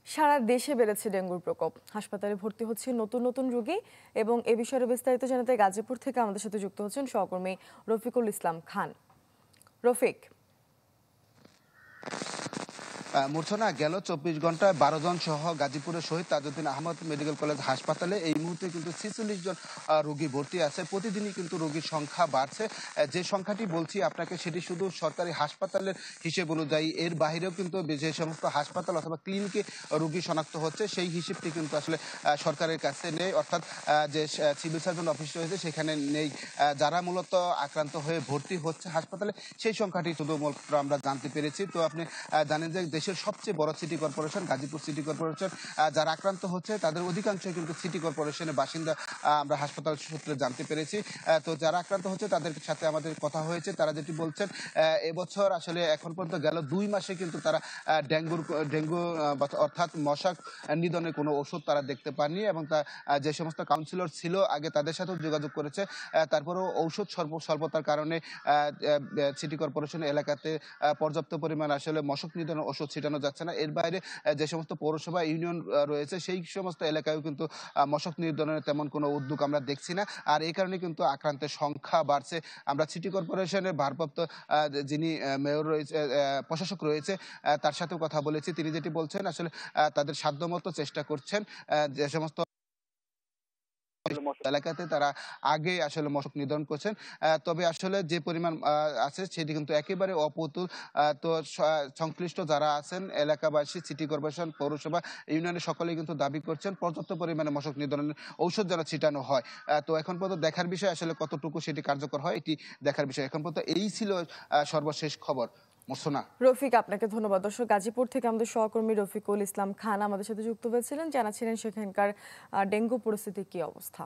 সারা দেশে বেড়েছে ডেঙ্গুর প্রকোপ। হাসপাতালে ভর্তি হচ্ছে নতুন নতুন রোগী এবং এ বিষয়ে বিস্তারিত জানাতে গাজীপুর থেকে আমাদের সাথে যুক্ত হচ্ছেন সহকর্মী রফিকুল ইসলাম খান। রফিক, মূর্ছনা গেল ২৪ ঘন্টায় ১২ জন সহ গাজীপুরের শহীদ তাজউদ্দিন আহমদ মেডিকেল কলেজ হাসপাতালে এই মুহূর্তে কিন্তু ৪৬ জন রোগী ভর্তি আছে। প্রতিদিনই কিন্তু রোগীর সংখ্যা বাড়ছে। যে সংখ্যাটি বলছি আপনাকে সেটি শুধু সরকারি হাসপাতালের হিসেব অনুযায়ী, এর বাইরেও কিন্তু যে সমস্ত হাসপাতাল অথবা ক্লিনিকে রোগী শনাক্ত হচ্ছে সেই হিসেবটি কিন্তু আসলে সরকারের কাছে নেই, অর্থাৎ যে সিভিল সার্জন অফিস রয়েছে সেখানে নেই। যারা মূলত আক্রান্ত হয়ে ভর্তি হচ্ছে হাসপাতালে সেই সংখ্যাটি শুধুমাত্র আমরা জানতে পেরেছি। তো আপনি জানেন যে দেশের সবচেয়ে বড় city corporation Gazipur city corporation, যারা আক্রান্ত হচ্ছে তাদের অধিকাংশই কিন্তু সিটি কর্পোরেশনের বাসিন্দা, আমরা হাসপাতাল সূত্রে জানতে পেরেছি। তো যারা আক্রান্ত হচ্ছে তাদের সাথে আমাদের কথা হয়েছে, তারা যেটি বলছেন এবছর আসলে এখন পর্যন্ত গেল ২ মাসে কিন্তু তারা ডেঙ্গু অর্থাৎ মশা নিধনের কোনো ওষুধ তারা দেখতে পাননি, এবং যে সমস্ত কাউন্সিলর ছিল আগে তাদের সাথেও যোগাযোগ করেছে। তারপরেও ঔষধ স্বল্পতার কারণে সিটি কর্পোরেশন এলাকাতে পর্যাপ্ত পরিমাণ আসলে মশক নিধনের ওষুধ ছিটানো যাচ্ছে না। এর বাইরে যে সমস্ত পৌরসভা ইউনিয়ন রয়েছে সেই সমস্ত এলাকায়ও কিন্তু মশক নিধনের তেমন কোনো উদ্যোগ আমরা দেখছি না। আর এই কারণে কিন্তু আক্রান্তের সংখ্যা বাড়ছে। আমরা সিটি কর্পোরেশনের ভারপ্রাপ্ত যিনি মেয়র রয়েছে, প্রশাসক রয়েছে, তার সাথেও কথা বলেছি। তিনি যেটি বলছেন আসলে তাদের সাধ্যমতো চেষ্টা করছেন যে সমস্ত এলাকাতে তারা আগে আসলে মশক নিধন করছেন। তবে আসলে যে পরিমাণ আছে সেটি কিন্তু একেবারে অপ্রতুল। তো সংশ্লিষ্ট যারা আছেন এলাকাবাসী, সিটি কর্পোরেশন, পৌরসভা, ইউনিয়নের সকলেই কিন্তু দাবি করছেন পর্যাপ্ত পরিমাণে মশক নিধনের ঔষধ যেন ছিটানো হয়। তো এখন পর্যন্ত দেখার বিষয় আসলে কতটুকু সেটি কার্যকর হয়, এটি দেখার বিষয়। এখন পর্যন্ত এই ছিল সর্বশেষ খবর। রফিক, আপনাকে ধন্যবাদ। দর্শক, গাজীপুর থেকে আমাদের সহকর্মী রফিকুল ইসলাম খান আমাদের সাথে যুক্ত হয়েছিলেন, জানাচ্ছিলেন সেখানকার ডেঙ্গু পরিস্থিতি কি অবস্থা।